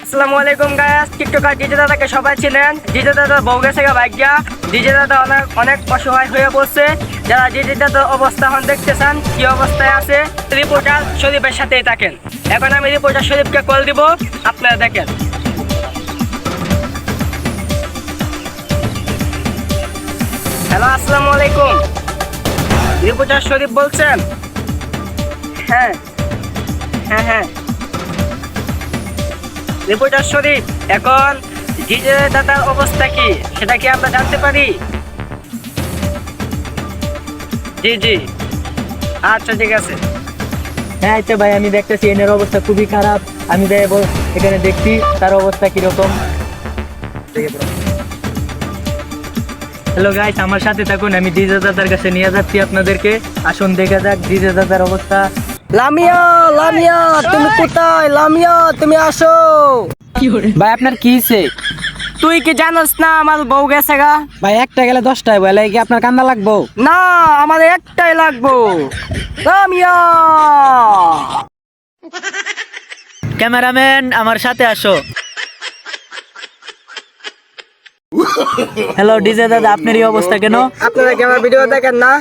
আসসালামু আলাইকুম guys, TikToker DJ দাদাকে সবাই চিনেন। ডিজে দাদা বউ গেছে ভাগ্যা। ডিজে দাদা অনেক অসহায় হয়ে পড়ছে। যারা ডিজে দাদার অবস্থা এখন দেখতে চান কি অবস্থায় আছে, রিপোর্টার শরীফের সাথেই থাকেন। এখন আমি রিপোর্টার শরীফকে কল দিব, আপনারা দেখেন। হ্যালো, আসসালামু আলাইকুম। রিপোর্টার শরীফ বলছেন? হ্যাঁ হ্যাঁ হ্যাঁ রিপোর্টার শরীফ, এখন ডিজে দাদার অবস্থা কি সেটা কি আমরা জানতে পারি? জি জি, আচ্ছা ঠিক আছে। হ্যাঁ আচ্ছা ভাই, আমি দেখতেছি এনের অবস্থা খুবই খারাপ। আমি যাই এখানে দেখছি তার অবস্থা কিরকম। হ্যালো গাইস, আমার সাথে থাকুন, আমি ডিজে দাদার কাছে নিয়ে যাচ্ছি আপনাদেরকে। আসুন দেখা যাক ডিজে দাদার অবস্থা। লামিয়া, লামিয়া তুমি কোথায়? লামিয়া তুমি আসো। ভাই আপনার কি হয়েছে? তুই কি জানোস না আমার বউ গেছে গা? ভাই একটা গেলে 10টায় বলে কি আপনার কান্দা লাগবো? না, আমার একটাই লাগবো। লামিয়া, ক্যামেরাম্যান আমার সাথে আসো। হ্যালো ডিজে দাদা, আপনার এই অবস্থা কেন? আপনারা কি আমার ভিডিও দেখেন না?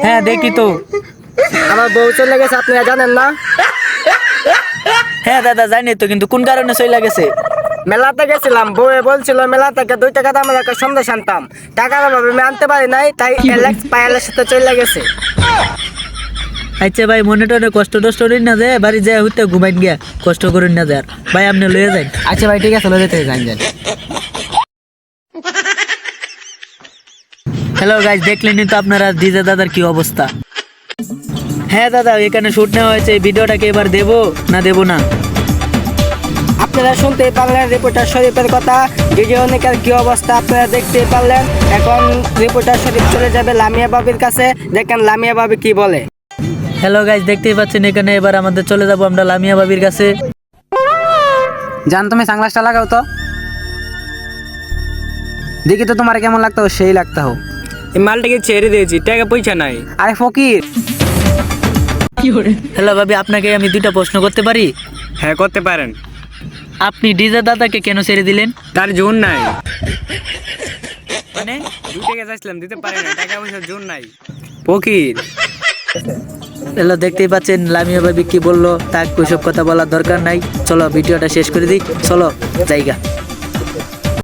হ্যাঁ দেখি তো। আমার বউ চলে গেছে, আপনারা জানেন না? হ্যাঁ দাদা জানি তো, কিন্তু কোন কারণে চলে গেছে? মেলাতে গেছিলাম, বউয়ে বলছিল মেলা থেকে 2 টাকা দামের একটা সন্দেশ আনতাম। টাকার অভাবে আমি আনতে পারি নাই, তাই এলেক্স পায়েলের সাথে চলে গেছে। আচ্ছা ভাই, মনে টনে কষ্ট টষ্ট করেন না, যে বাড়ি যায় হইতে ঘুমাইন গিয়া কষ্ট করেন না যার। ভাই আপনি লয়ে যান। আচ্ছা ভাই ঠিক আছে, লয়ে যেতে যান যান। হ্যালো গাইস, দেখলেনই তো আপনারা ডিজে দাদার কি অবস্থা। হ্যাঁ দাদা, এখানে শুট নেওয়া হয়েছে। এই ভিডিওটাকে এবার দেবো না দেবো না? আপনারা শুনতেই পারলেন রিপোর্টার শরীফের কথা। ডিজে অনেকের কি অবস্থা আপনারা দেখতেই পারলেন। এখন রিপোর্টার শরীফ চলে যাবে লামিয়া বাবির কাছে, দেখেন লামিয়া বাবি কি বলে। হ্যালো গাইস, দেখতেই পাচ্ছেন এখানে এবার আমাদের চলে যাব আমরা লামিয়া বাবির কাছে। জান তুমি সানগ্লাসটা লাগাও তো, দেখি তো তোমার কেমন লাগতো, সেই লাগতে হোক। এই মালটাকে ছেড়ে দিয়েছি, টাকা পয়সা নাই। আরে ফকির, হ্যালো ভাবি, আপনাকে আমি 2টা প্রশ্ন করতে পারি? হ্যাঁ করতে পারেন। আপনি ডিজে দাদাকে কেন ছেড়ে দিলেন? তার জোর নাই। মানে 2 টাকা চাইছিলাম, দিতে পারে না, টাকা পয়সার জোর নাই। ফকির। হ্যালো, দেখতেই পাচ্ছেন লামিয়া ভাবি কি বললো। তাকে ওইসব কথা বলার দরকার নাই। চলো ভিডিওটা শেষ করে দিই, চলো জায়গা।